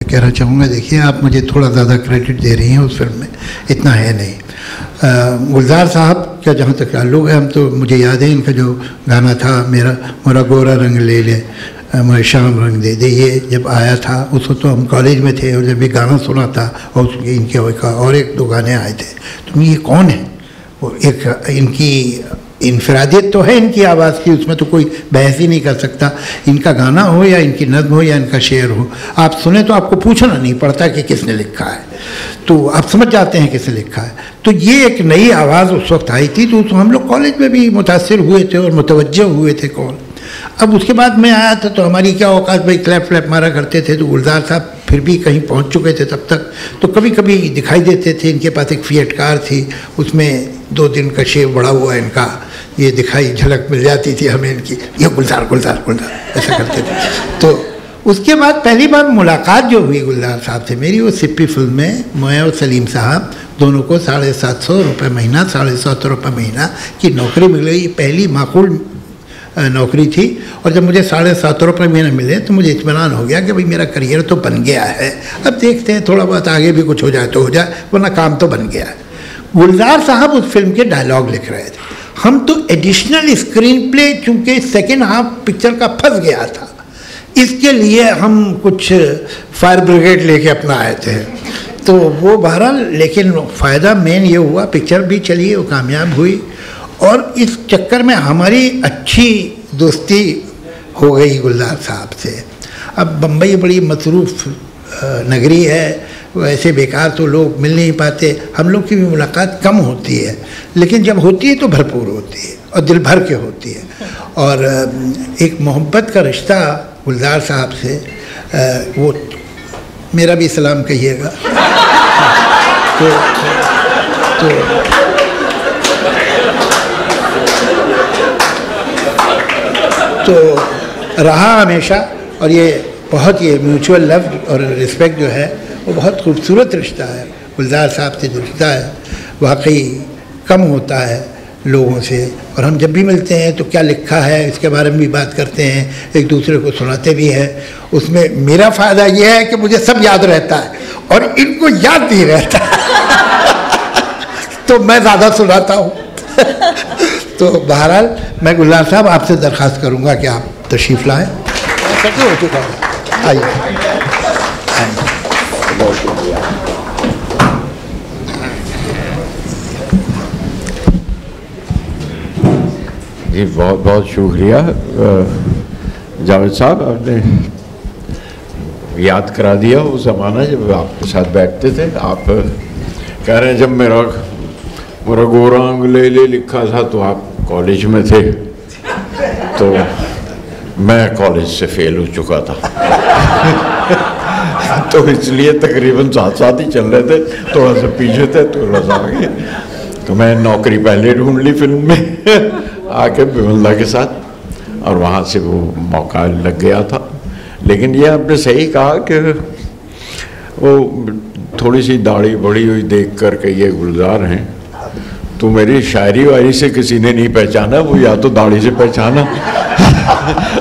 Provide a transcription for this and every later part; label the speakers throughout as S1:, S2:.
S1: कहना चाहूँगा, देखिए आप मुझे थोड़ा ज़्यादा क्रेडिट दे रही हैं उस फिल्म में, इतना है नहीं। गुलजार साहब का जहाँ तक ताल्लुक़ है, हम तो मुझे याद है इनका जो गाना था मोरा गोरा रंग ले ले मैं शाम रंग दे दे, ये जब आया था उस वक्त तो हम कॉलेज में थे और जब ये गाना सुना था और उसके इनके और एक दो गाने आए थे तो ये कौन है, वो एक इनकी इनफरादियत तो है इनकी आवाज़ की, उसमें तो कोई बहस ही नहीं कर सकता। इनका गाना हो या इनकी नज़्म हो या इनका शेर हो, आप सुने तो आपको पूछना नहीं पड़ता कि किसने लिखा है, तो आप समझ जाते हैं किसने लिखा है। तो ये एक नई आवाज़ उस वक्त आई थी, तो हम लोग कॉलेज में भी मुतासिर हुए थे और मुतवज्जह हुए थे कौन। अब उसके बाद मैं आया था तो हमारी क्या औकात भाई, क्लैप फ्लैप मारा करते थे, तो गुलजार साहब फिर भी कहीं पहुंच चुके थे तब तक, तो कभी कभी दिखाई देते थे। इनके पास एक फिएट कार थी, उसमें 2 दिन का शेव बड़ा हुआ इनका, ये दिखाई झलक मिल जाती थी हमें इनकी, ये गुलजार गुलजार गुलजार ऐसा करते थे। तो उसके बाद पहली बार मुलाकात जो हुई गुलजार साहब से मेरी, वो सिप्पी फिल्म में मैं और सलीम साहब दोनों को 750 रुपये महीना, 750 रुपये महीना की नौकरी मिल गई। पहली माकूल नौकरी थी, और जब मुझे 750 रुपये महीना मिले तो मुझे इत्मीनान हो गया कि भाई मेरा करियर तो बन गया है, अब देखते हैं थोड़ा बहुत आगे भी कुछ हो जाए तो हो जाए, वरना काम तो बन गया है। गुलजार साहब उस फिल्म के डायलॉग लिख रहे थे, हम तो एडिशनल स्क्रीन प्ले चूँकि सेकेंड हाफ पिक्चर का फंस गया था, इसके लिए हम कुछ फायर ब्रिगेड लेके अपना आए थे, तो वो बहरहाल, लेकिन फ़ायदा मेन ये हुआ पिक्चर भी चली, वो कामयाब हुई, और इस चक्कर में हमारी अच्छी दोस्ती हो गई गुलजार साहब से। अब बम्बई बड़ी मसरूफ़ नगरी है, वैसे बेकार तो लोग मिल नहीं पाते, हम लोग की भी मुलाकात कम होती है, लेकिन जब होती है तो भरपूर होती है और दिल भर के होती है। और एक मोहब्बत का रिश्ता गुलजार साहब से, वो मेरा भी सलाम कहिएगा। तो रहा हमेशा, और ये बहुत ये म्यूचुअल लव और रिस्पेक्ट जो है वो बहुत खूबसूरत रिश्ता है। गुलजार साहब से जो रिश्ता है वाकई कम होता है लोगों से, और हम जब भी मिलते हैं तो क्या लिखा है इसके बारे में भी बात करते हैं, एक दूसरे को सुनाते भी हैं। उसमें मेरा फ़ायदा ये है कि मुझे सब याद रहता है और इनको याद नहीं रहता तो मैं ज़्यादा सुनाता हूँ तो बहरहाल मैं गुलजार साहब आपसे दरख्वास्त करूँगा कि आप तशरीफ़ लाएँ। हो चुका है, आइए।
S2: जी बहुत बहुत शुक्रिया जावेद साहब, आपने याद करा दिया वो ज़माना जब आपके साथ बैठते थे। आप कह रहे हैं जब मेरा गोरा ले लिखा था तो आप कॉलेज में थे, तो मैं कॉलेज से फेल हो चुका था तो इसलिए तकरीबन साथ ही चल रहे थे, थोड़ा सा पीछे थे थोड़ा सा आगे। तो मैं नौकरी पहले ढूंढ ली फिल्म में आके बिमल्ला के साथ, और वहाँ से वो मौका लग गया था। लेकिन ये आपने सही कहा कि वो थोड़ी सी दाढ़ी बड़ी हुई देख कर के ये गुलजार हैं, तो मेरी शायरी वायरी से किसी ने नहीं पहचाना, वो या तो दाढ़ी से पहचाना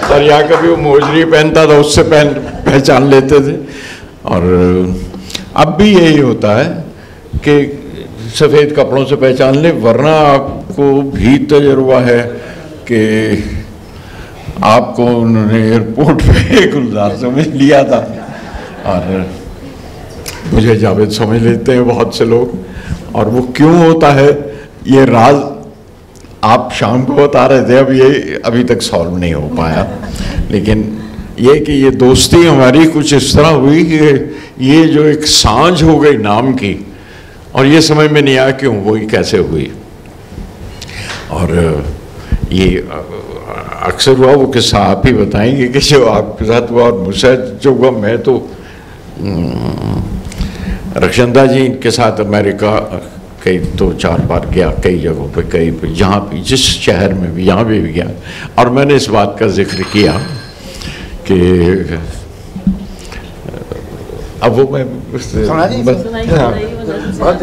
S2: और या कभी वो मोजरी पहनता था उससे पहचान लेते थे। और अब भी यही होता है कि सफ़ेद कपड़ों से पहचान ले, वरना आपको भी तजुर्बा है कि आपको उन्होंने एयरपोर्ट पे गुलजार समझ लिया था, और मुझे जावेद समझ लेते हैं बहुत से लोग। और वो क्यों होता है ये राज आप शाम को बता रहे थे, अब ये अभी तक सॉल्व नहीं हो पाया। लेकिन ये कि ये दोस्ती हमारी कुछ इस तरह हुई कि ये जो एक सांझ हो गई नाम की, और ये समझ में नहीं आया क्यों वो कैसे हुई। और ये अक्सर हुआ, वो किस्सा आप ही बताएंगे कि जो आपके साथ हुआ और मुझसे जो हुआ। मैं तो रक्षंदा जी के साथ अमेरिका कई 2-4 बार गया, कई जगहों पे, कई पे, जहाँ भी जिस शहर में भी, यहाँ भी गया। और मैंने इस बात का जिक्र किया कि अब वो मैं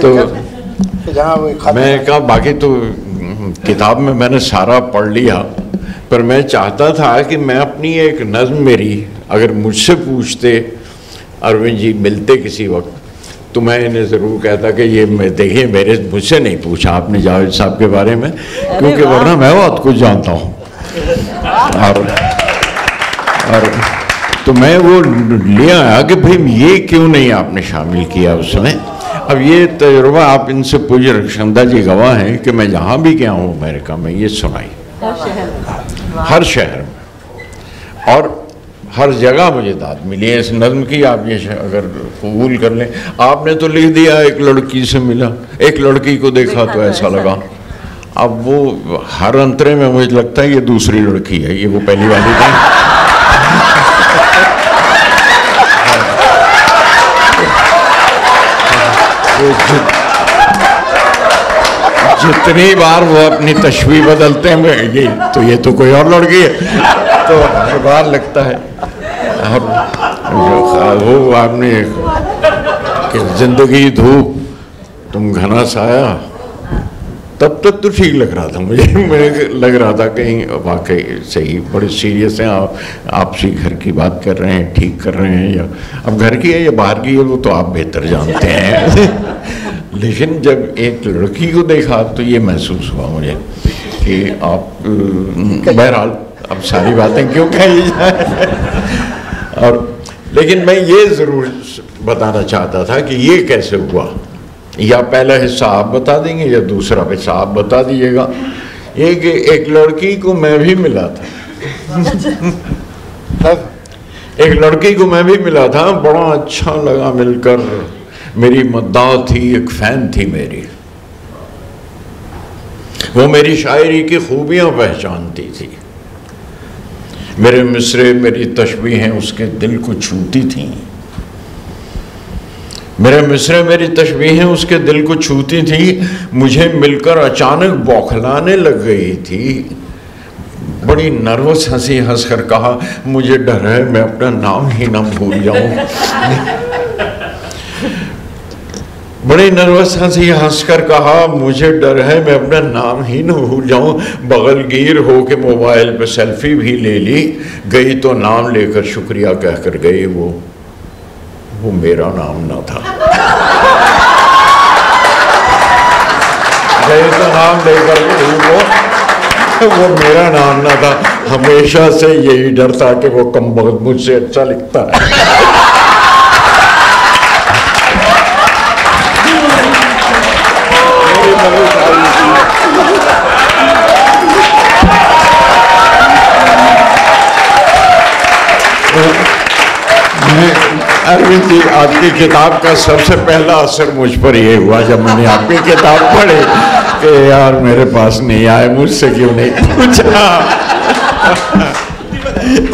S2: तो मैं कहा बाकी तो किताब में मैंने सारा पढ़ लिया, पर मैं चाहता था कि मैं अपनी एक नज़्म मेरी अगर मुझसे पूछते अरविंद जी मिलते किसी वक्त तो मैं इन्हें ज़रूर कहता कि ये देखिए मुझसे नहीं पूछा आपने जावेद साहब के बारे में, क्योंकि वरना मैं बहुत कुछ जानता हूँ। और तो मैं वो ले आया कि भाई ये क्यों नहीं आपने शामिल किया उसमें। अब ये तजुर्बा आप इनसे पूछे, रक्षंदा जी गवाह हैं कि मैं जहाँ भी गया हूँ अमेरिका में ये सुनाई, हर शहर में और हर जगह मुझे दाद मिली है इस नज़्म की। आप ये अगर कबूल कर लें, आपने तो लिख दिया एक लड़की से मिला, एक लड़की को देखा तो ऐसा लगा। अब वो हर अंतरे में मुझे लगता है ये दूसरी लड़की है, ये वो पहली वाली नहीं। जितनी बार वो अपनी तस्वीर बदलते हैं तो ये तो कोई और लड़की है, तो हर बार लगता है। वो आपने कि जिंदगी धूप तुम घना साया, तब तक तो ठीक लग रहा था मुझे लग रहा था कहीं वाकई सही बड़े सीरियस हैं आप, आपसी घर की बात कर रहे हैं, ठीक कर रहे हैं, या अब घर की है या बाहर की है वो तो आप बेहतर जानते हैं। लेकिन जब एक लड़की को देखा तो ये महसूस हुआ मुझे कि आप बहरहाल अब सारी बातें क्यों कही जाए। और लेकिन मैं ये ज़रूर बताना चाहता था कि ये कैसे हुआ, या पहला हिस्सा आप बता देंगे या दूसरा हिस्सा आप बता दीजिएगा। ये कि एक लड़की को मैं भी मिला था एक लड़की को मैं भी मिला था, बड़ा अच्छा लगा मिलकर, मेरी मद्दाह थी, एक फ़ैन थी मेरी, वो मेरी शायरी की खूबियाँ पहचानती थी, मेरे मिसरे मेरी तशबीहें उसके दिल को छूती थीं, मेरे मिसरे मेरी तशबीहें उसके दिल को छूती थी, मुझे मिलकर अचानक बौखलाने लग गई थी। बड़ी नर्वस हंसी हंसकर कहा, मुझे डर है मैं अपना नाम ही ना भूल जाऊं। बड़ी नर्वस हंसी हंसकर कहा, मुझे डर है मैं अपना नाम ही न भूल जाऊं। बगलगीर हो के मोबाइल पे सेल्फी भी ले ली, गई तो नाम लेकर शुक्रिया कहकर गई, वो मेरा नाम ना था। गई तो नाम लेकर गई, वो मेरा नाम ना था। हमेशा से यही डर था कि वो कमबख्त मुझसे अच्छा लिखता है। अरविंद जी, आपकी किताब का सबसे पहला असर मुझ पर ये हुआ जब मैंने आपकी किताब पढ़ी कि यार मेरे पास नहीं आए, मुझसे क्यों नहीं पूछा।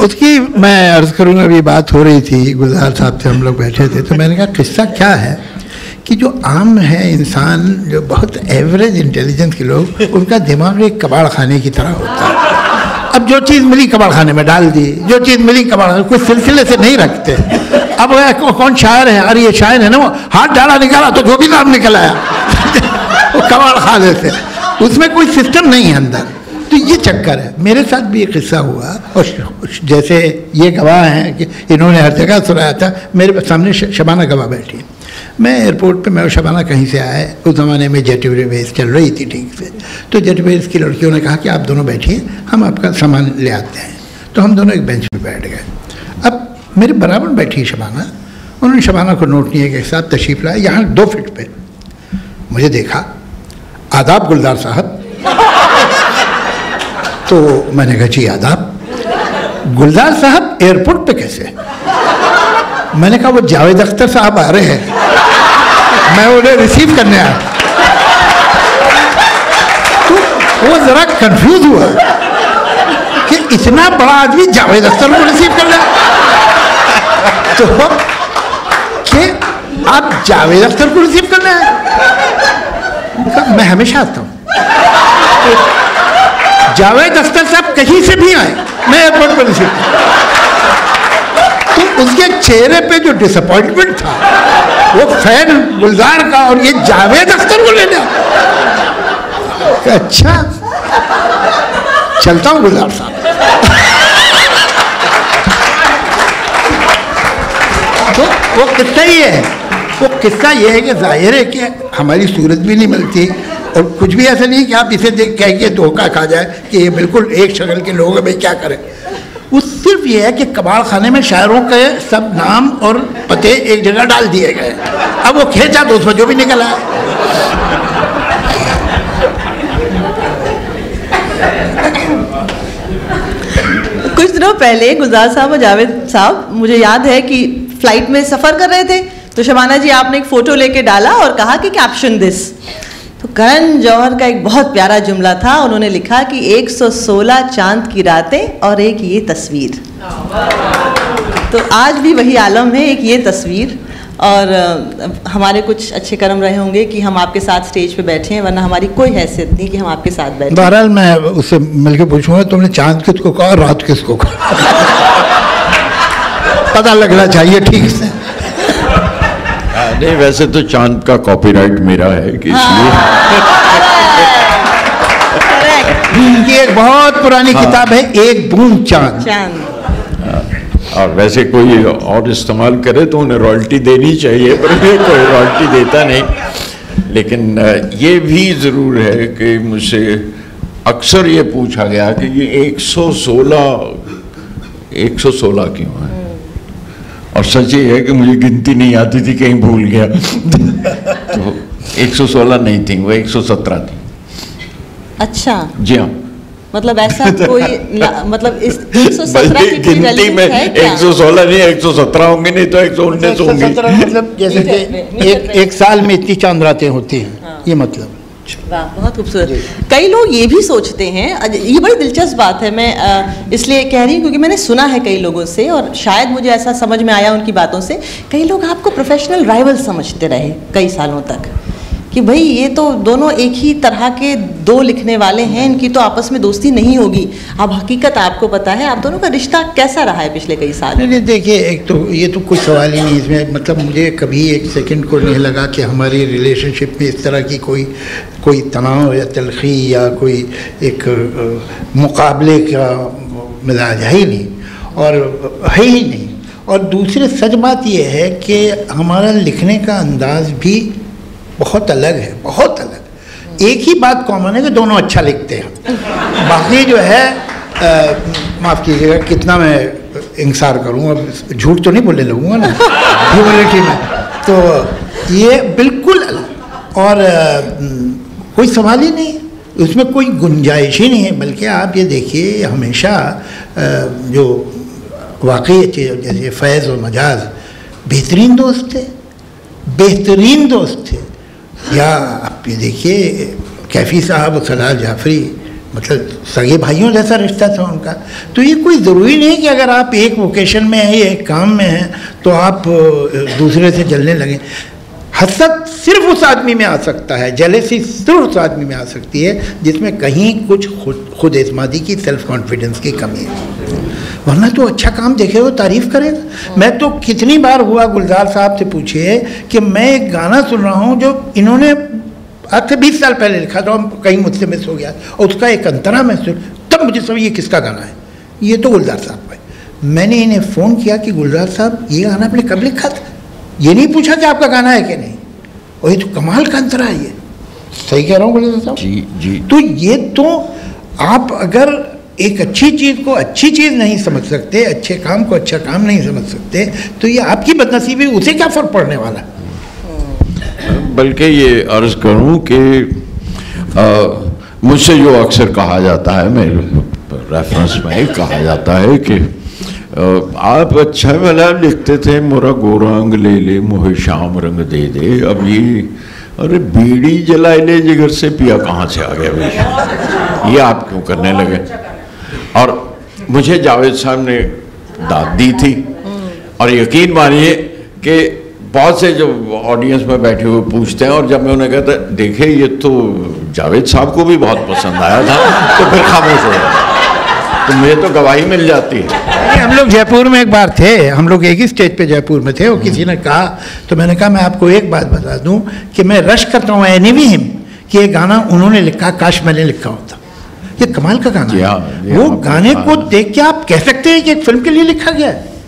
S1: उसकी मैं अर्ज़ करूँगा, अभी बात हो रही थी गुलजार साहब से, हम लोग बैठे थे तो मैंने कहा किस्सा क्या है कि जो आम है इंसान, जो बहुत एवरेज इंटेलिजेंस के लोग, उनका दिमाग एक कबाड़ खाने की तरह होता है। अब जो चीज़ मिली कबाड़ खाने में डाल दी, जो चीज़ मिली कबाड़, कुछ सिलसिले से नहीं रखते। अब कौन शायर है, अरे ये शायर है ना, वो हाथ डाला निकाला तो जो भी नाम निकल आया वो कबाड़ खा लेते, उसमें कोई सिस्टम नहीं है अंदर। तो ये चक्कर है। मेरे साथ भी एक किस्सा हुआ, और जैसे ये गवाह हैं कि इन्होंने हर जगह सुनाया था, मेरे सामने शबाना गवाह बैठी। मैं एयरपोर्ट पे, मैं और शबाना कहीं से आए, उस ज़माने में जेट एयरवेज चल रही थी ठीक से, तो जेट एयरवेज की लड़कियों ने कहा कि आप दोनों बैठिए, हम आपका सामान ले आते हैं। तो हम दोनों एक बेंच पे बैठ गए। अब मेरे बराबर बैठी शबाना, उन्होंने शबाना को नोट किए के साथ तशरीफ़ लाए यहाँ 2 फीट पे। मुझे देखा, आदाब गुलजार साहब। तो मैंने कहा जी आदाब। गुलजार साहब एयरपोर्ट पे कैसे? मैंने कहा वो जावेद अख्तर साहब आ रहे हैं, मैं उन्हें रिसीव करने आया। तो वो ज़रा कंफ्यूज हुआ कि इतना बड़ा आदमी जावेद अख्तर को रिसीव कर लिया। तो कि आप जावेद अख्तर को रिसीव करने आए? मैं हमेशा आता हूँ, जावेद अख्तर साहब कहीं से भी आए, मैं एयरपोर्ट पर रिसीव। तो उसके चेहरे पे जो डिसअपॉइंटमेंट था, वो फैन गुलजार का और ये जावेद अख्तर को ले लिया। अच्छा चलता हूँ गुलजार साहब। तो वो किस्सा ही है, वो किस्सा ये है कि जाहिर है कि हमारी सूरत भी नहीं मिलती और कुछ भी ऐसा नहीं कि आप इसे देख कह के धोखा खा जाए कि ये बिल्कुल एक शक्ल के लोग हैं, भाई क्या करें। वो सिर्फ ये है कि कबाड़ खाने में शायरों के सब नाम और पते एक जगह डाल दिए गए। अब वो खींचा तो उसमें जो भी निकला है।
S3: कुछ दिनों पहले गुलजार साहब और जावेद साहब, मुझे याद है कि फ्लाइट में सफ़र कर रहे थे तो शबाना जी आपने एक फ़ोटो लेके डाला और कहा कि कैप्शन दिस। तो करण जौहर का एक बहुत प्यारा जुमला था, उन्होंने लिखा कि 116 चांद की रातें और एक ये तस्वीर। तो आज भी वही आलम है, एक ये तस्वीर। और हमारे कुछ अच्छे कर्म रहे होंगे कि हम आपके साथ स्टेज पे बैठे हैं, वरना हमारी कोई हैसियत नहीं कि हम आपके साथ बैठे।
S1: बहरहाल मैं उससे मिलकर पूछूंगा तुमने चांद किसको कहा और रात किसको कहा? पता लगना चाहिए ठीक से।
S2: नहीं, वैसे तो चांद का कॉपीराइट मेरा है कि इसलिए
S1: ये एक बहुत पुरानी किताब है, एक बूंद चांद।
S2: और वैसे कोई और इस्तेमाल करे तो उन्हें रॉयल्टी देनी चाहिए, पर कोई रॉयल्टी देता नहीं। लेकिन ये भी ज़रूर है कि मुझसे अक्सर ये पूछा गया कि ये 116 क्यों है, और सच ये है कि मुझे गिनती नहीं आती थी, कहीं भूल गया। तो 116 नहीं थी, वो 117 थी।
S3: अच्छा
S2: जी हाँ,
S3: मतलब ऐसा कोई मतलब इस 117 की कोई
S2: गिनती में 116 नहीं 117 होंगे, नहीं तो 119 होंगे।
S1: मतलब जैसे कि एक साल में इतनी चांद रातें होती हैं। हाँ। ये मतलब
S3: वाह, बहुत खूबसूरत। कई लोग ये भी सोचते हैं, ये बड़ी दिलचस्प बात है, मैं इसलिए कह रही हूँ क्योंकि मैंने सुना है कई लोगों से और शायद मुझे ऐसा समझ में आया उनकी बातों से, कई लोग आपको प्रोफेशनल राइवल समझते रहे कई सालों तक कि भाई ये तो दोनों एक ही तरह के दो लिखने वाले हैं, इनकी तो आपस में दोस्ती नहीं होगी। अब हकीकत आपको पता है, आप दोनों का रिश्ता कैसा रहा है पिछले कई साल?
S1: नहीं, देखिए, एक तो ये तो कुछ सवाल ही नहीं इसमें, मतलब मुझे कभी एक सेकंड को नहीं लगा कि हमारी रिलेशनशिप में इस तरह की कोई तनाव या तलखी या कोई एक मुकाबले का मिजाज है ही नहीं, और है ही नहीं। और दूसरी सच बात यह है कि हमारा लिखने का अंदाज भी बहुत अलग है, बहुत अलग। एक ही बात कॉमन है कि दोनों अच्छा लिखते हैं, बाकी जो है माफ़ कीजिएगा कितना मैं इंसार करूँ, अब झूठ तो नहीं बोलने लगूँगा ना ह्यूमिलिटी में, तो ये बिल्कुल अलग और कोई सवाल ही नहीं, उसमें कोई गुंजाइश ही नहीं है। बल्कि आप ये देखिए, हमेशा जो वाकई जैसे फैज़ और मजाज बेहतरीन दोस्त थे, बेहतरीन दोस्त थे। या आप ये देखिए कैफ़ी साहब और सलाल जाफरी, मतलब सगे भाइयों जैसा रिश्ता था उनका। तो ये कोई ज़रूरी नहीं कि अगर आप एक वोकेशन में हैं या एक काम में हैं तो आप दूसरे से जलने लगें। हसद सिर्फ उस आदमी में आ सकता है, जेलसी सिर्फ उस आदमी में आ सकती है जिसमें कहीं कुछ खुद एतमादी की, सेल्फ कॉन्फिडेंस की कमी है, वरना तो अच्छा काम देखेगा तारीफ़ करेगा। मैं तो कितनी बार हुआ, गुलजार साहब से पूछिए कि मैं एक गाना सुन रहा हूँ जो इन्होंने आज से 20 साल पहले लिखा था, कहीं मुझसे मिस हो गया और उसका एक अंतरा मैं सुन, तब मुझे समझ ये किसका गाना है, ये तो गुलजार साहब का है। मैंने इन्हें फ़ोन किया कि गुलजार साहब ये गाना आपने कब लिखा था, ये नहीं पूछा कि आपका गाना है कि नहीं, और ये तो कमाल का अंतरा है। ये सही कह रहा हूँ गुलजार साहब?
S2: जी जी।
S1: तो ये तो आप अगर एक अच्छी चीज़ को अच्छी चीज़ नहीं समझ सकते, अच्छे काम को अच्छा काम नहीं समझ सकते, तो ये आपकी बदनसीबी, उसे क्या फ़र्क पड़ने वाला।
S2: बल्कि ये अर्ज़ करूँ कि मुझसे जो अक्सर कहा जाता है, मेरे रेफरेंस में कहा जाता है कि आप अच्छा वाला लिखते थे, मोरा गोरा अंग ले ले मोहे शाम रंग दे दे, अब ये अरे बीड़ी जलाए ले जिगर से पिया कहाँ से आ गया भाई, ये आप क्यों करने लगे। और मुझे जावेद साहब ने दाद दी थी, और यकीन मानिए कि बहुत से जो ऑडियंस में बैठे हुए पूछते हैं, और जब मैं उन्हें कहता देखे ये तो जावेद साहब को भी बहुत पसंद आया था, तो फिर खामोश हो गया, तो मुझे तो गवाही मिल जाती है।
S1: हम लोग जयपुर में एक बार थे, हम लोग एक ही स्टेज पे जयपुर में थे, और किसी ने कहा, तो मैंने कहा मैं आपको एक बात बता दूं कि मैं रश करता हूँ एनी हिम कि ये गाना उन्होंने लिखा, काश मैंने लिखा होता। ये कमाल का गाना है। वो गाने को देख के आप कह सकते हैं कि एक फिल्म के लिए लिखा गया है।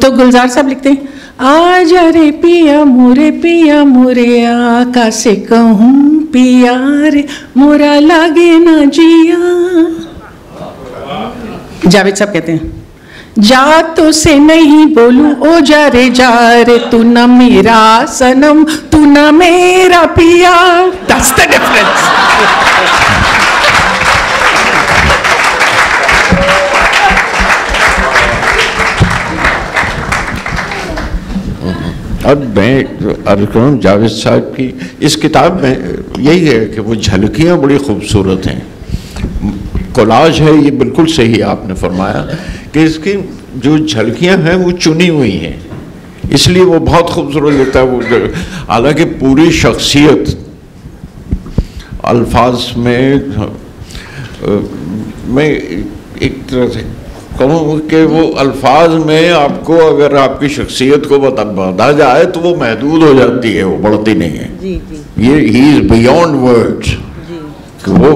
S4: तो गुलजार साहब लिखते हैं, आजा रे पिया मोरे आका से कहूँ पिया रे मोरा लागे ना जिया। जावेद साहब कहते हैं, जा तो से नहीं बोलूं ओ जा रे तू ना मेरा सनम तू ना मेरा पिया। That's the difference.
S2: और मैं अर्ज करूँ जावेद साहब की इस किताब में यही है कि वो झलकियाँ बड़ी खूबसूरत हैं, कोलाज है, ये बिल्कुल सही आपने फरमाया कि इसकी जो झलकियाँ हैं वो चुनी हुई हैं, इसलिए वो बहुत खूबसूरत लगता है। वो हालांकि पूरी शख्सियत अल्फाज में मैं एक तरह से कहूँ कि वो अल्फाज में आपको अगर आपकी शख्सियत को बता जाए तो वो महदूद हो जाती है, वो बढ़ती नहीं है।
S3: जी, जी।
S2: ये ही इज़ बियॉन्ड वर्ड्स, कि वो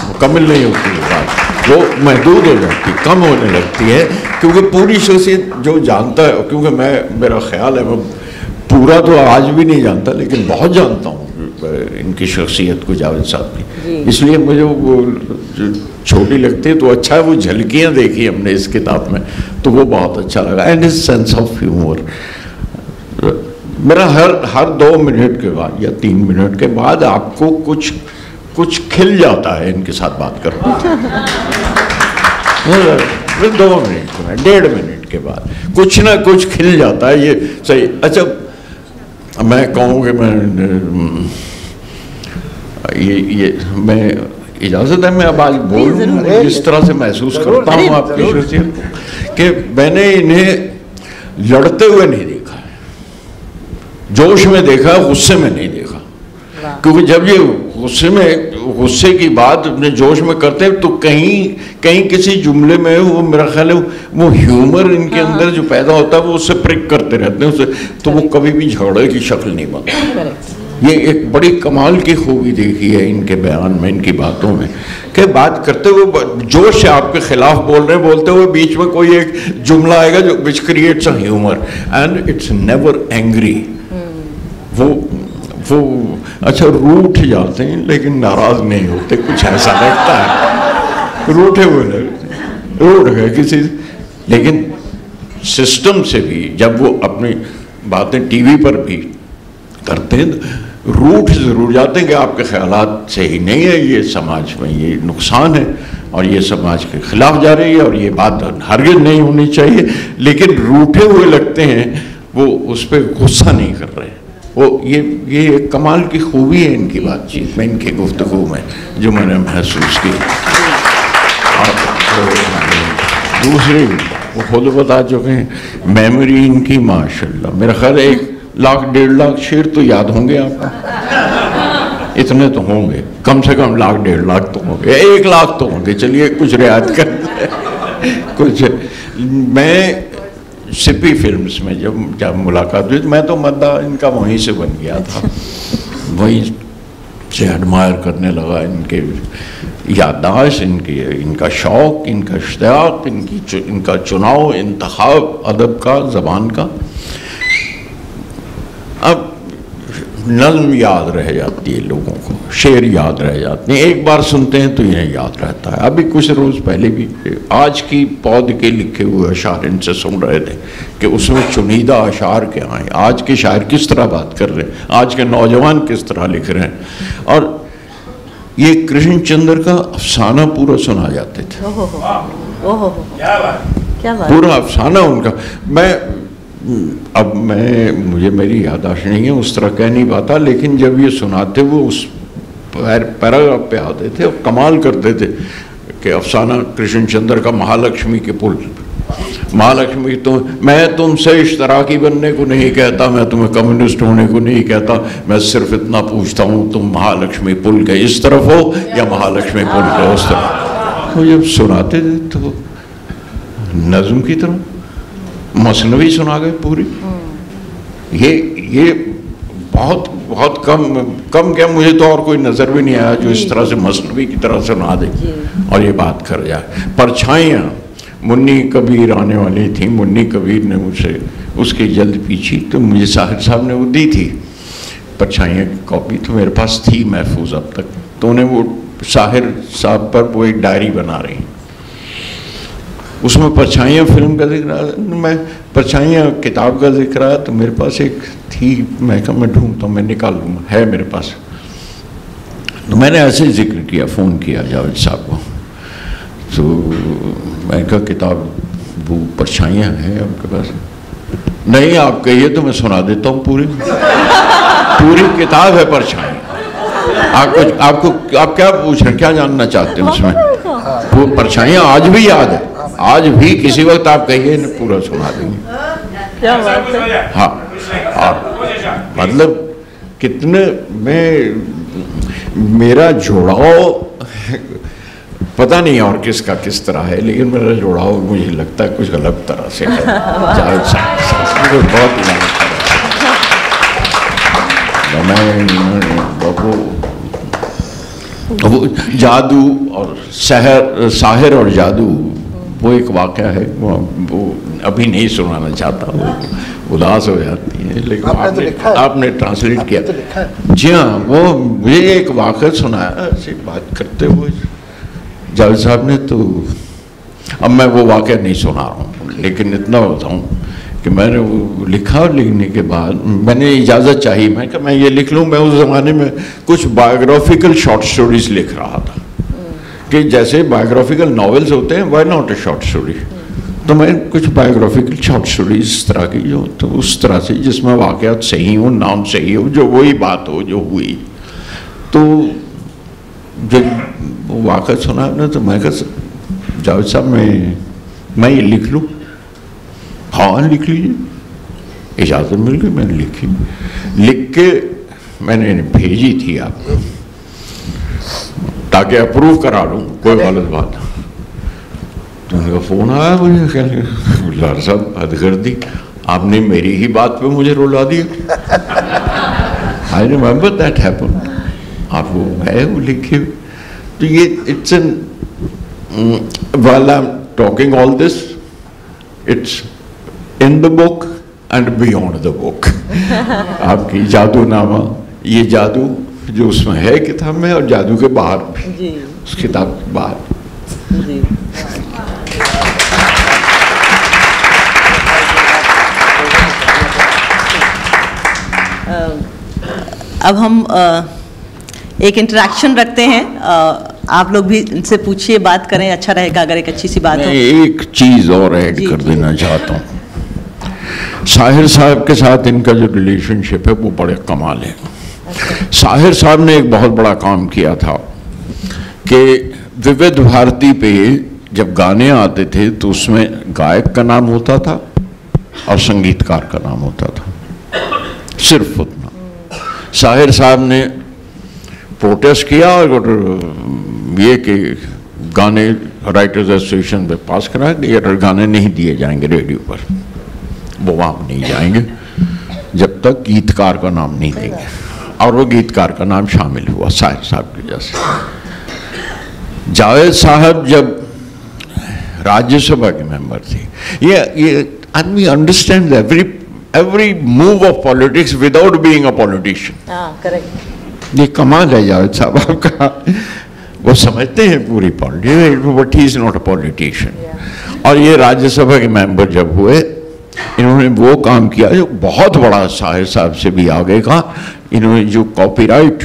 S2: मुकम्मल नहीं होती है बात, वो महदूद हो जाती, कम होने लगती है, क्योंकि पूरी शख्सियत जो जानता है, क्योंकि मेरा ख्याल है मैं पूरा तो आज भी नहीं जानता लेकिन बहुत जानता हूँ इनकी शख्सियत को, जावेद साहब की, इसलिए मुझे वो छोटी लगती है तो अच्छा है। वो झलकियाँ देखी हमने इस किताब में तो वो बहुत अच्छा लगा। And his sense of humour, मेरा हर 2 मिनट के बाद या 3 मिनट के बाद आपको कुछ खिल जाता है इनके साथ बात करके। 2 मिनट के बाद, 1.5 मिनट के बाद कुछ ना कुछ खिल जाता है, ये सही। अच्छा, मैं कहूँ कि मैं इजाज़त है, मैं अब आज बोलूँ जिस तरह से महसूस करता हूँ आपकी शख्सियत कि मैंने इन्हें लड़ते हुए नहीं देखा है, जोश में देखा, गुस्से में नहीं देखा, क्योंकि जब ये गुस्से की बात अपने जोश में करते हैं तो कहीं किसी जुमले में वो मेरा ख्याल है वो ह्यूमर इनके अंदर जो पैदा होता है वो उससे प्रिक करते रहते हैं, उससे तो वो कभी भी झगड़े की शक्ल नहीं बनता। ये एक बड़ी कमाल की खूबी देखी है इनके बयान में, इनकी बातों में, कि बात करते हुए जोश से आपके खिलाफ बोलते हुए बीच में कोई एक जुमला आएगा जो which creates a humour and it's never angry. वो अच्छा रूठ जाते हैं लेकिन नाराज नहीं होते, कुछ ऐसा लगता है, रूठे हुए लगते, रूठ गए किसी, लेकिन सिस्टम से भी जब वो अपनी बातें टीवी पर भी करते हैं रूठ जरूर जाते हैं कि आपके ख्यालात सही नहीं है, ये समाज में ये नुकसान है और ये समाज के खिलाफ जा रही है और ये बात हरगिज़ नहीं होनी चाहिए, लेकिन रूठे हुए लगते हैं, वो उस पर गुस्सा नहीं कर रहे। वो ये एक कमाल की खूबी है इनकी बातचीत में, इनकी गुफ्तगू में, जो मैंने महसूस की। और दूसरी वो खुद बता चुके हैं, मेमोरी इनकी माशाल्लाह, मेरा ख्याल 1 लाख 1.5 लाख शेर तो याद होंगे आपको, इतने तो होंगे, कम से कम 1 लाख 1.5 लाख तो होंगे, 1 लाख तो होंगे, चलिए कुछ रियायत कर कुछ। मैं सिपी फिल्म्स में जब मुलाकात हुई, मैं तो मद्दा इनका वहीं से बन गया था, वहीं से एडमायर करने लगा इनके याददाश्त, इनका शौक़, इनका इश्तियाक, इनका चुनाव, इंतखाब अदब का, ज़बान का। अब नज़्म याद रह जाती है लोगों को, शेर याद रह जाते हैं, एक बार सुनते हैं तो इन्हें याद रहता है। अभी कुछ रोज़ पहले भी आज की पौध के लिखे हुए अशार इनसे सुन रहे थे कि उसमें चुनिंदा अशार क्या हैं, आज के शायर किस तरह बात कर रहे हैं, आज के नौजवान किस तरह लिख रहे हैं, और ये कृष्ण चंद्र का अफसाना पूरा सुना जाते थे। पूरा अफसाना उनका। मुझे मेरी याददाश्त नहीं है, उस तरह कह नहीं पाता, लेकिन जब ये सुनाते वो उस पैराग्राफ पे आते थे और कमाल करते थे कि अफसाना कृष्ण चंद्र का महालक्ष्मी के पुल। महालक्ष्मी, तो मैं तुमसे इश्तराकी बनने को नहीं कहता, मैं तुम्हें कम्युनिस्ट होने को नहीं कहता, मैं सिर्फ इतना पूछता हूँ तुम महालक्ष्मी पुल के इस तरफ हो या महालक्ष्मी पुल के उस तरफ। तो जब सुनाते थे तो नज़्म की तरह मसनवी सुना गए पूरी। ये बहुत बहुत कम क्या, मुझे तो और कोई नज़र भी नहीं आया जो इस तरह से मसनवी की तरह सुना दे और ये बात कर जाए। परछाइयाँ, मुन्नी कबीर आने वाली थी, मुन्नी कबीर ने मुझसे उसकी जल्द पीछी, तो मुझे साहिर साहब ने वो दी थी परछाइयाँ की कॉपी, तो मेरे पास थी महफूज अब तक। तो उन्हें वो साहिर साहब पर वो एक डायरी बना रही, उसमें परछाइयाँ फिल्म का जिक्र आया, मैं परछाइयाँ किताब का जिक्र आया, तो मेरे पास एक थी, मैं कहा मैं ढूंढता हूँ, मैं निकाल लूँगा, है मेरे पास। तो मैंने ऐसे ही जिक्र किया, फ़ोन किया जावेद साहब को, तो मैंने कहा किताब वो परछाइयाँ हैं आपके पास? नहीं, आप कहिए तो मैं सुना देता हूँ, पूरी किताब है परछाइयाँ। आप क्या पूछ रहे हैं, क्या जानना चाहते हैं उसमें? वो परछाइयाँ आज भी याद है, आज भी किसी वक्त आप कहिए पूरा सुना देंगे।
S3: क्या बात है।
S2: हाँ, मतलब कितने मेरा जुड़ाव पता नहीं और किसका किस तरह है, लेकिन मेरा जुड़ाव मुझे लगता है कुछ अलग तरह से है। जावेद साहब मुझे बहुत इजाजत वो जादू और साहिर और जादू, वो एक वाक़या है, वो अभी नहीं सुनाना चाहता, वो उदास हो जाती है, लेकिन आपने ट्रांसलेट किया। जी हाँ, वो मुझे एक वाक़या सुनाया ऐसी बात करते हुए जावेद साहब ने, तो अब मैं वो वाक़या नहीं सुना रहा हूँ, लेकिन इतना बताऊँ कि मैंने वो लिखा, और लिखने के बाद मैंने इजाज़त चाहिए, मैं कहा मैं ये लिख लूँ। मैं उस ज़माने में कुछ बायोग्राफिकल शॉर्ट स्टोरीज लिख रहा था, कि जैसे बायोग्राफिकल नॉवेल्स होते हैं, why not a short story. तो मैं कुछ बायोग्राफिकल शॉर्ट स्टोरीज इस तरह की जो, तो उस तरह से जिसमें वाक़यात सही हो, नाम सही हो, जो वही बात हो जो हुई। तो जब वो वाक़या सुना ना, तो मैं कहा जावेद साहब मैं ये लिख लूँ? हाँ लिख लीजिए। इजाज़त मिल गई, मैंने लिखी, लिख के मैंने भेजी थी आपको ताकि अप्रूव करा लूँ, कोई गलत बात। तो उनका फ़ोन आया मुझे, कहने लाल साहब हद कर दी, आपने मेरी ही बात पे मुझे रुला दिया। I remember that happen. आप वो है वो लिखे। तो ये it's an while I am talking all this, it's in the book and beyond the book. आपकी जादूनामा, ये जादू जो उसमें है किताब में, और जादू के बाहर भी, उस किताब के बाहर जी।
S3: अब हम एक इंटरेक्शन रखते हैं, आप लोग भी इनसे पूछिए, बात करें, अच्छा रहेगा अगर एक अच्छी सी बात हो।
S2: एक चीज़ और ऐड कर देना चाहता हूँ, साहिर साहब के साथ इनका जो रिलेशनशिप है वो बड़े कमाल है। साहिर साहब ने एक बहुत बड़ा काम किया था कि विविध भारती पे जब गाने आते थे तो उसमें गायक का नाम होता था और संगीतकार का नाम होता था, सिर्फ उतना। साहिर साहब ने प्रोटेस्ट किया और ये कि गाने राइटर्स एसोसिएशन पे पास करा कि ये गाने नहीं दिए जाएंगे रेडियो पर, वो वहाँ नहीं जाएंगे जब तक गीतकार का नाम नहीं देंगे। और वो गीतकार का नाम शामिल हुआ साहिर साहब की वजह से। जावेद साहब जब राज्यसभा के मेंबर थे, ये आदमी understand every move of politics without being a politician. Correct, ये कमाल है जावेद साहब आपका, वो समझते हैं पूरी politics, but he is not a politician. और ये राज्यसभा के मेंबर जब हुए, इन्होंने वो काम किया जो बहुत बड़ा, साहिर साहब से भी आगे का। इन्होंने जो कॉपीराइट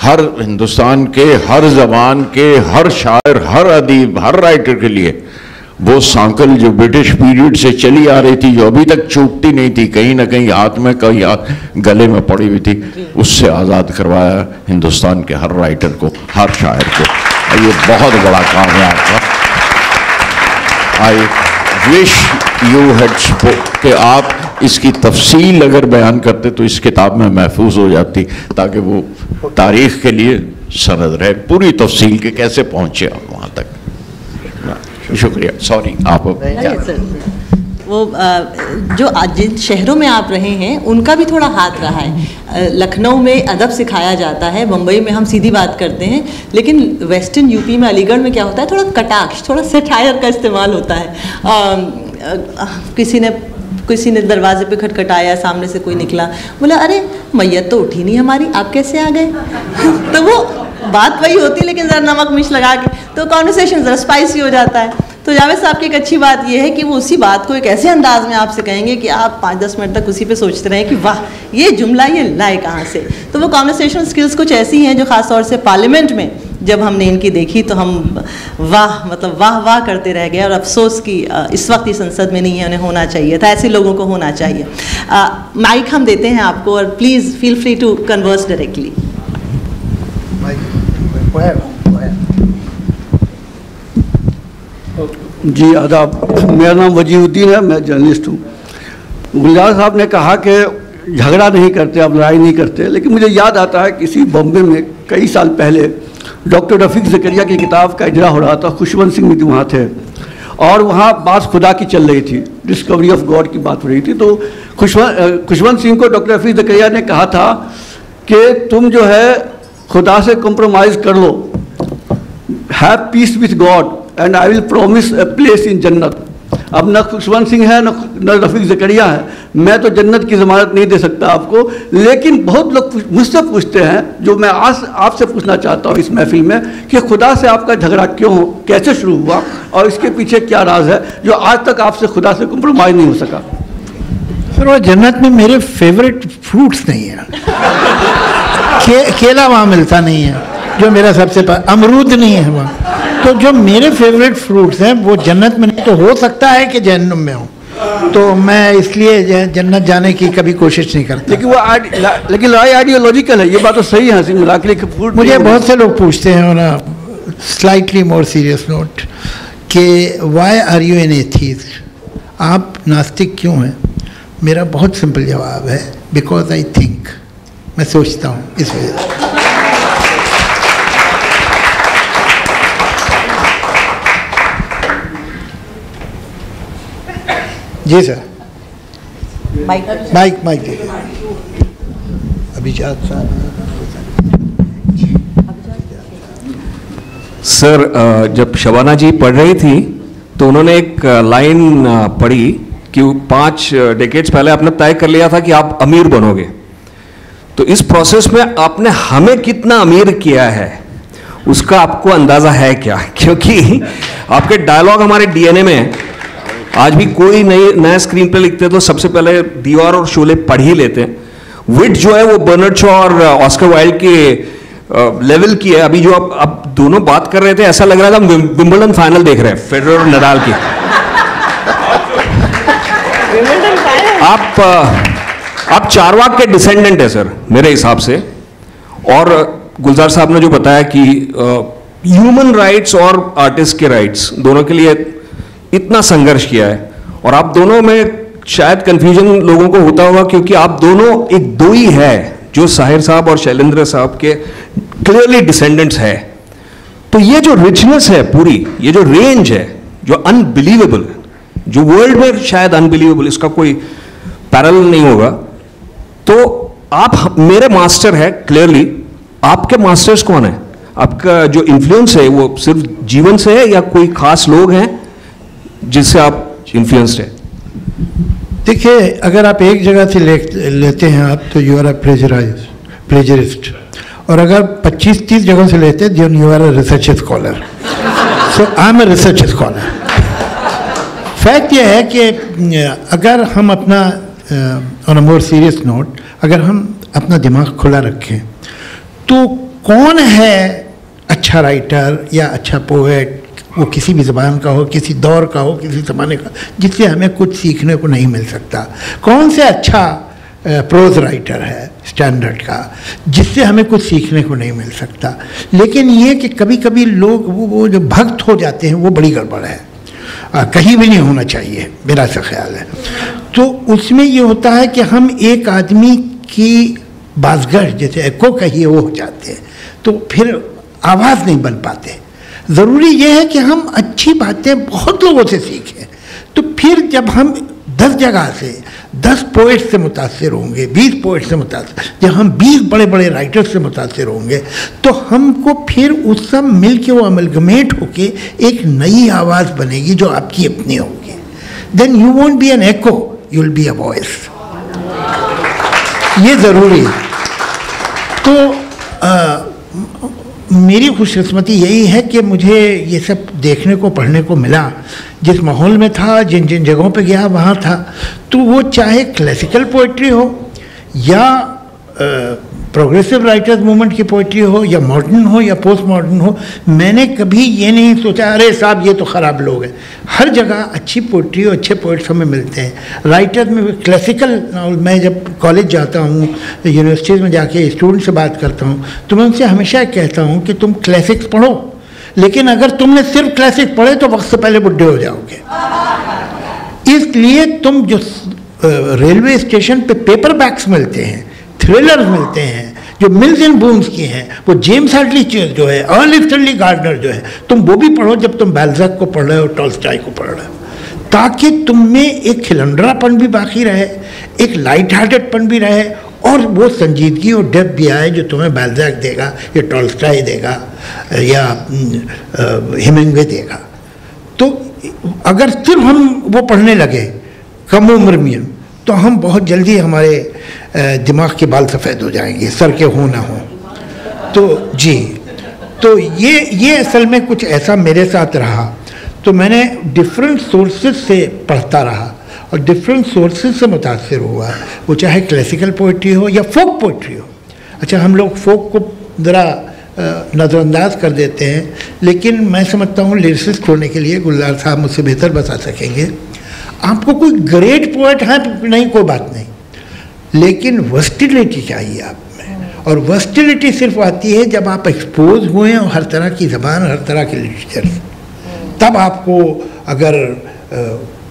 S2: हर हिंदुस्तान के, हर जबान के, हर शायर, हर अदीब, हर राइटर के लिए वो सांकल जो ब्रिटिश पीरियड से चली आ रही थी, जो अभी तक छूटती नहीं थी, कहीं ना कहीं हाथ में, कहीं गले में पड़ी हुई थी, उससे आज़ाद करवाया हिंदुस्तान के हर राइटर को, हर शायर को। और ये बहुत बड़ा काम है आपका। I wish you had spoke कि आप इसकी तफसील अगर बयान करते तो इस किताब में महफूज हो जाती, ताकि वो तारीख के लिए सनद रहे पूरी तफसील के कैसे पहुँचे आप वहाँ तक। शुक्रिया, सॉरी आप
S3: वो जो जिन शहरों में आप रहे हैं उनका भी थोड़ा हाथ रहा है। लखनऊ में अदब सिखाया जाता है, मुंबई में हम सीधी बात करते हैं, लेकिन वेस्टर्न यूपी में अलीगढ़ में क्या होता है, थोड़ा कटाक्ष, थोड़ा सेटायर का इस्तेमाल होता है। किसी ने दरवाजे पे खटखटाया, सामने से कोई निकला, बोला अरे मैयत तो उठी नहीं हमारी, आप कैसे आ गए? तो वो बात वही होती है लेकिन ज़रा नमक मिर्च लगा के, तो कॉन्वर्सेशन ज़रा स्पाइसी हो जाता है। तो जावेद साहब की एक अच्छी बात यह है कि वो उसी बात को एक ऐसे अंदाज में आपसे कहेंगे कि आप 5-10 मिनट तक उसी पे सोचते रहें कि वाह ये जुमला ये लाए कहाँ से। तो वो कॉन्वर्सेशन स्किल्स कुछ ऐसी हैं जो ख़ास तौर से पार्लियामेंट में जब हमने इनकी देखी तो हम वाह वाह करते रह गए। और अफसोस कि इस वक्त इस संसद में नहीं है, उन्हें होना चाहिए था, ऐसे लोगों को होना चाहिए। माइक हम देते हैं आपको और please feel free to converse directly.
S5: जी आदाब, मेरा नाम वजीहुद्दीन है, मैं जर्नलिस्ट हूँ। गुलजार साहब ने कहा कि झगड़ा नहीं करते, आप लड़ाई नहीं करते, लेकिन मुझे याद आता है किसी बॉम्बे में कई साल पहले डॉक्टर रफ़ीक ज़करिया की किताब का इजरा हो रहा था, खुशवंत सिंह भी वहाँ थे और वहाँ बात खुदा की चल रही थी, डिस्कवरी ऑफ गॉड की बात हो रही थी। तो खुशवंत सिंह को डॉक्टर रफ़ीक ज़करिया ने कहा था कि तुम जो है खुदा से कॉम्प्रोमाइज़ कर लो, have peace with God and I will promise a place in jannat. अब न खुशवंत सिंह है न रफ़ीक ज़करिया है, मैं तो जन्नत की ज़मानत नहीं दे सकता आपको, लेकिन बहुत लोग मुझसे पूछते हैं, जो मैं आज आपसे पूछना चाहता हूँ इस महफिल में, कि खुदा से आपका झगड़ा क्यों हो, कैसे शुरू हुआ और इसके पीछे क्या राज है जो आज तक आपसे खुदा से कॉम्प्रोमाइज़ नहीं हो सका?
S1: सर वो जन्नत में मेरे फेवरेट फ्रूट्स नहीं है। केला वहाँ मिलता नहीं है जो मेरा सबसे अमरूद नहीं है वहाँ, तो जो मेरे फेवरेट फ्रूट्स हैं वो जन्नत में नहीं, तो हो सकता है कि जहन्नुम में हो, तो मैं इसलिए जन्नत जाने की कभी कोशिश नहीं करता।
S5: लेकिन लड़ाई आइडियोलॉजिकल है, ये बात तो सही है हंसी मजाक के लिए।
S1: मुझे बहुत से लोग पूछते हैं ना स्लाइटली मोर सीरियस नोट कि why are you an atheist, आप नास्तिक क्यों हैं? मेरा बहुत सिंपल जवाब है, बिकॉज आई थिंक, मैं सोचता हूँ इस वजह से। जी सर, माइक अभिजात
S6: सर, जब शबाना जी पढ़ रही थी तो उन्होंने एक लाइन पढ़ी कि 5 डेकेड्स पहले आपने तय कर लिया था कि आप अमीर बनोगे, तो इस प्रोसेस में आपने हमें कितना अमीर किया है उसका आपको अंदाजा है क्या? क्योंकि आपके डायलॉग हमारे डीएनए में है। आज भी कोई नया स्क्रीन पे लिखते हैं तो सबसे पहले दीवार और शोले पढ़ ही लेते हैं। विट जो है वो बर्नार्ड शॉ और ऑस्कर वाइल्ड के लेवल की है। अभी जो आप दोनों बात कर रहे थे ऐसा लग रहा था हम विंबलडन फाइनल देख रहे हैं, फेडरर और नडाल की। आप चारवाक के डिसेंडेंट है सर मेरे हिसाब से, और गुलजार साहब ने जो बताया कि ह्यूमन राइट्स और आर्टिस्ट के राइट्स दोनों के लिए इतना संघर्ष किया है, और आप दोनों में शायद कंफ्यूजन लोगों को होता होगा क्योंकि आप दोनों एक दो ही है जो साहिर साहब और शैलेंद्र साहब के क्लियरली डिसेंडेंट्स है। तो ये जो रिचनेस है पूरी, ये जो रेंज है जो अनबिलीवेबल, जो वर्ल्ड में शायद अनबिलीवेबल, इसका कोई पैरेलल नहीं होगा। तो आप मेरे मास्टर है क्लियरली, आपके मास्टर्स कौन है? आपका जो इन्फ्लुएंस है वो सिर्फ जीवन से है या कोई खास लोग हैं जिससे आप इन्फ्लुएंस्ड है?
S1: देखिए, अगर आप एक जगह से लेते हैं आप तो यू आर अ प्लेजरिस्ट, और अगर 25-30 जगहों से लेते हैं then you are a research scholar. So I am a research scholar. Fact ये है कि अगर हम अपना on a more serious note, अगर हम अपना दिमाग खुला रखें तो कौन है अच्छा राइटर या अच्छा पोएट, वो किसी भी ज़बान का हो, किसी दौर का हो, किसी ज़माने का, जिससे हमें कुछ सीखने को नहीं मिल सकता? कौन से अच्छा प्रोज राइटर है स्टैंडर्ड का जिससे हमें कुछ सीखने को नहीं मिल सकता? लेकिन ये कि कभी कभी लोग वो जो भक्त हो जाते हैं वो बड़ी गड़बड़ है, कहीं भी नहीं होना चाहिए, मेरा ऐसा ख्याल है। तो उसमें ये होता है कि हम एक आदमी की बाज़गश जैसे एको कहिए वो हो जाते हैं, तो फिर आवाज़ नहीं बन पाते। ज़रूरी ये है कि हम अच्छी बातें बहुत लोगों से सीखें, तो फिर जब हम 10 जगह से 10 पोइट से मुतासिर होंगे, 20 पोइट से मुतासिर, जब हम 20 बड़े बड़े राइटर से मुतासिर होंगे तो हमको फिर उस सब मिल के वो अमलगमेट होके एक नई आवाज़ बनेगी जो आपकी अपनी होगी। Then you won't be an echo, you will be a voice. ये ज़रूरी है। तो मेरी खुशकिस्मती यही है कि मुझे ये सब देखने को पढ़ने को मिला। जिस माहौल में था, जिन जिन जगहों पे गया वहाँ था, तो वो चाहे क्लासिकल पोइट्री हो या प्रोग्रेसिव राइटर्स मूवमेंट की पोइट्री हो या मॉडर्न हो या पोस्ट मॉडर्न हो, मैंने कभी ये नहीं सोचा अरे साहब ये तो ख़राब लोग हैं। हर जगह अच्छी पोइट्री और अच्छे पोइट्स हमें मिलते हैं। राइटर में क्लासिकल, मैं जब कॉलेज जाता हूँ, यूनिवर्सिटीज़ में जाके स्टूडेंट से बात करता हूँ तो मैं उनसे हमेशा कहता हूँ कि तुम क्लासिक्स पढ़ो, लेकिन अगर तुमने सिर्फ क्लासिक पढ़े तो वक्त से पहले बुढ़े हो जाओगे। इसलिए तुम जो रेलवे स्टेशन पे पेपर बैग्स मिलते हैं, थ्रिलर्स मिलते हैं जो मिल्स एंड बून्स की हैं, वो जेम्स हार्टली जो है, अर्ल स्टैनली गार्डनर जो है, तुम वो भी पढ़ो जब तुम बैल्ज़ैक को पढ़ रहे हो, टॉल्स्टॉय को पढ़ रहे हो, ताकि तुम में एक खिलंडरापन भी बाकी रहे, एक लाइट हार्टेडपन भी रहे और वो संजीदगी और डेप्थ भी आए जो तुम्हें बैल्ज़ैक देगा या टॉल्स्टॉय देगा या हेमिंग्वे देगा। तो अगर सिर्फ हम वो पढ़ने लगे कम उम्र में तो हम बहुत जल्दी हमारे दिमाग के बाल सफ़ेद हो जाएंगे, सर के हो ना हो। तो जी, तो ये असल में कुछ ऐसा मेरे साथ रहा। तो मैंने डिफरेंट सोर्सेज से पढ़ता रहा और डिफरेंट सोर्सेज से मुतासिर हुआ, वो चाहे क्लासिकल पोइट्री हो या फोक पोइट्री हो। अच्छा, हम लोग फोक को ज़रा नज़रअंदाज कर देते हैं, लेकिन मैं समझता हूँ लिरिसिस्ट होने के लिए गुलजार साहब मुझसे बेहतर बता सकेंगे। आपको कोई ग्रेट पोएट है नहीं, कोई बात नहीं, लेकिन वर्सटिलिटी चाहिए आप में। और वर्सटिलिटी सिर्फ आती है जब आप एक्सपोज हुए और हर तरह की ज़बान, हर तरह के लिटरेचर, तब आपको अगर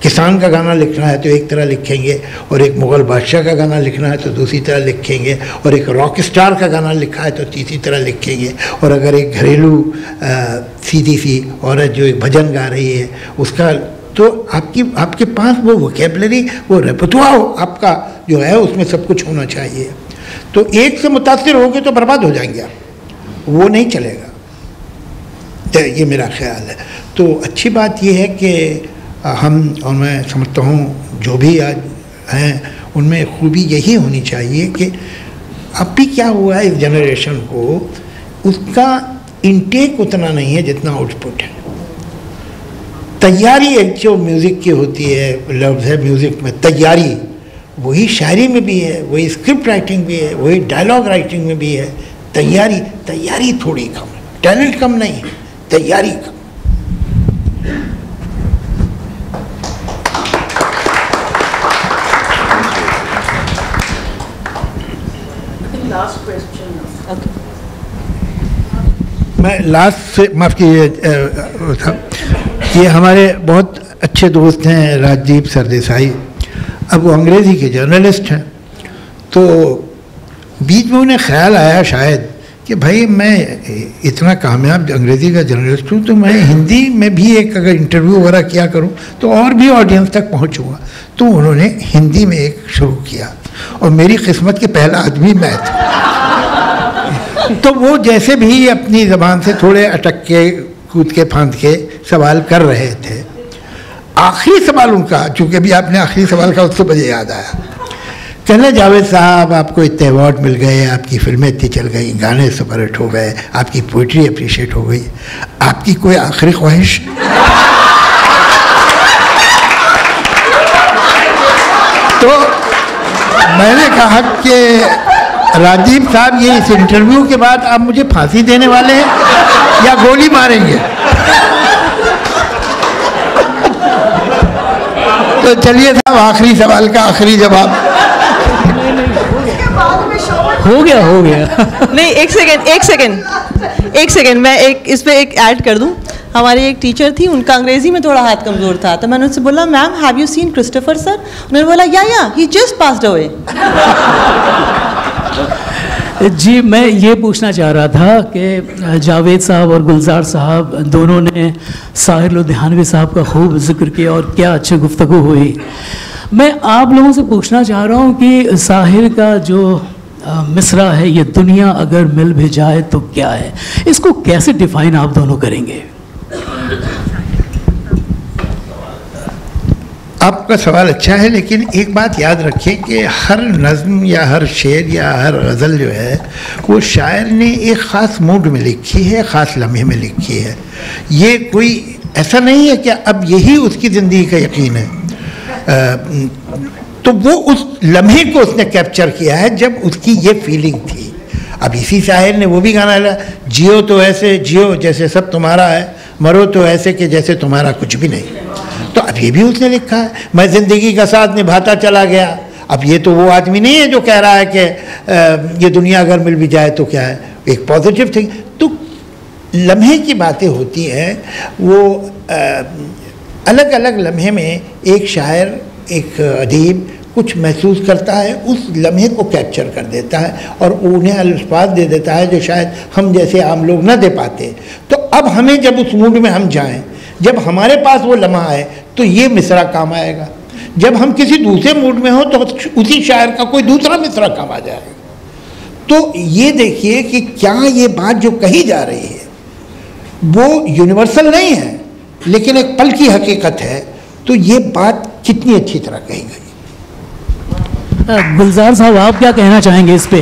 S1: किसान का गाना लिखना है तो एक तरह लिखेंगे, और एक मुग़ल बादशाह का गाना लिखना है तो दूसरी तरह लिखेंगे, और एक रॉक स्टार का गाना लिखा है तो तीसरी तरह लिखेंगे, और अगर एक घरेलू सीधी सी औरत जो एक भजन गा रही है उसका, तो आपके पास वो वोकेबलरी, वो रेपरटोयर आपका जो है उसमें सब कुछ होना चाहिए। तो एक से मुतासिर होगे तो बर्बाद हो जाएंगे आप, वो नहीं चलेगा। तो ये मेरा ख्याल है। तो अच्छी बात ये है कि हम, और मैं समझता हूँ जो भी आज हैं उनमें खूबी यही होनी चाहिए कि अब भी क्या हुआ है इस जनरेशन को, उसका इनटेक उतना नहीं है जितना आउटपुट है। तैयारी एक जो म्यूज़िक की होती है, लफ्ज़ है म्यूज़िक में तैयारी, वही शायरी में भी है, वही स्क्रिप्ट राइटिंग भी है, वही डायलॉग राइटिंग में भी है। तैयारी थोड़ी कम है, टैलेंट कम नहीं है, तैयारी कम। मैं लास्ट से माफ़ कीजिए, ये हमारे बहुत अच्छे दोस्त हैं राजदीप सरदेसाई। अब वो अंग्रेज़ी के जर्नलिस्ट हैं, तो बीच में उन्हें ख्याल आया शायद कि भाई मैं इतना कामयाब अंग्रेज़ी का जर्नलिस्ट हूँ तो मैं हिंदी में भी एक अगर इंटरव्यू वगैरह किया करूँ तो और भी ऑडियंस तक पहुँचूँगा। तो उन्होंने हिंदी में एक शुरू किया और मेरी किस्मत के पहला आदमी मैं था। तो वो जैसे भी अपनी ज़बान से थोड़े अटक के, कूद के, फांद के सवाल कर रहे थे। आखिरी सवाल उनका, चूँकि अभी आपने आखिरी सवाल का, उससे मुझे याद आया, कहने जावेद साहब आपको इतने अवार्ड मिल गए, आपकी फिल्में इतनी चल गई, गाने सुपरहिट हो गए, आपकी पोइट्री अप्रिशिएट हो गई, आपकी कोई आखिरी ख्वाहिश? तो मैंने कहा कि राजीव साहब ये इस इंटरव्यू के बाद आप मुझे फांसी देने वाले हैं या गोली मारेंगे? तो चलिए साहब, आखिरी सवाल का आखिरी जवाब।
S7: हो गया
S3: नहीं, एक सेकेंड मैं इस पे एक ऐड कर दूं। हमारी एक टीचर थी, उनका अंग्रेजी में थोड़ा हाथ कमज़ोर था, तो मैंने उनसे बोला ma'am have you seen Christopher sir? उन्होंने बोला या ही जस्ट पास्ड अवे।
S7: जी, मैं ये पूछना चाह रहा था कि जावेद साहब और गुलजार साहब दोनों ने साहिर लुधियानवी साहब का खूब जिक्र किया और क्या अच्छी गुफ्तगू हुई। मैं आप लोगों से पूछना चाह रहा हूँ कि साहिर का जो मिसरा है, ये दुनिया अगर मिल भी जाए तो क्या है, इसको कैसे डिफाइन आप दोनों करेंगे?
S1: आपका सवाल अच्छा है, लेकिन एक बात याद रखिए कि हर नज़्म या हर शेर या हर गज़ल जो है वो शायर ने एक ख़ास मूड में लिखी है, ख़ास लम्हे में लिखी है। ये कोई ऐसा नहीं है कि अब यही उसकी ज़िंदगी का यकीन है। तो वो उस लम्हे को उसने कैप्चर किया है जब उसकी ये फीलिंग थी। अब इसी शायर ने वो भी गाना लिया, जियो तो ऐसे जियो जैसे सब तुम्हारा है, मरो तो ऐसे कि जैसे तुम्हारा कुछ भी नहीं। तो अब ये भी उसने लिखा है, मैं ज़िंदगी का साथ निभाता चला गया। अब ये तो वो आदमी नहीं है जो कह रहा है कि ये दुनिया अगर मिल भी जाए तो क्या है, एक पॉजिटिव थिंग। तो लम्हे की बातें होती हैं, वो अलग अलग लम्हे में एक शायर, एक अदीब कुछ महसूस करता है, उस लम्हे को कैप्चर कर देता है और उन्हें अल्फाज दे देता है जो शायद हम जैसे आम लोग ना दे पाते। तो अब हमें जब उस मूड में हम जाएं, जब हमारे पास वो लम्हा आए तो ये मिसरा काम आएगा। जब हम किसी दूसरे मूड में हो तो उसी शायर का कोई दूसरा मिसरा काम आ जाएगा। तो ये देखिए कि क्या ये बात जो कही जा रही है वो यूनिवर्सल नहीं है, लेकिन एक पल की हकीकत है। तो ये बात कितनी अच्छी तरह कही गई।
S7: गुलजार साहब, आप क्या कहना चाहेंगे इस पे?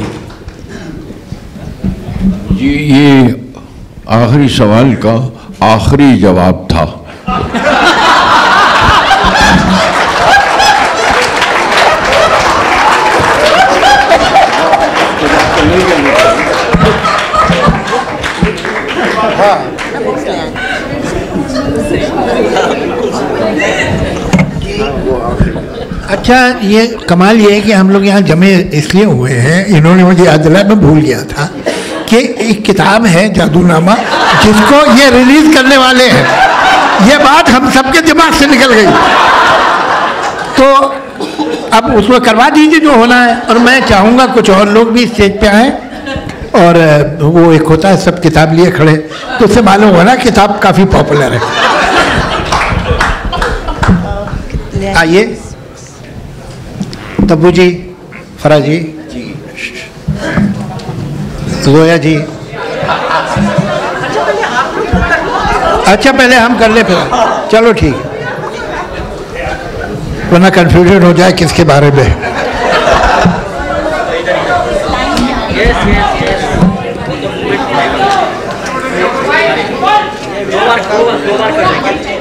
S2: ये आखिरी सवाल का आखिरी जवाब था।
S1: अच्छा, ये कमाल ये है कि हम लोग यहाँ जमे इसलिए हुए हैं, इन्होंने मुझे याद दिलाया, मैं भूल गया था कि एक किताब है जादूनामा जिसको ये रिलीज करने वाले हैं। ये बात हम सबके दिमाग से निकल गई। तो अब उसमें करवा दीजिए जो होना है। और मैं चाहूँगा कुछ और लोग भी स्टेज पे आएँ। और वो एक होता है सब किताब लिए खड़े, तो उससे मालूम हुआ ना किताब काफ़ी पॉपुलर है। आइए तब्बू जी, फरा जी, जोया जी। अच्छा पहले हम कर ले, फिर चलो ठीक, वरना कंफ्यूजन हो जाए किसके बारे में।
S8: दो बार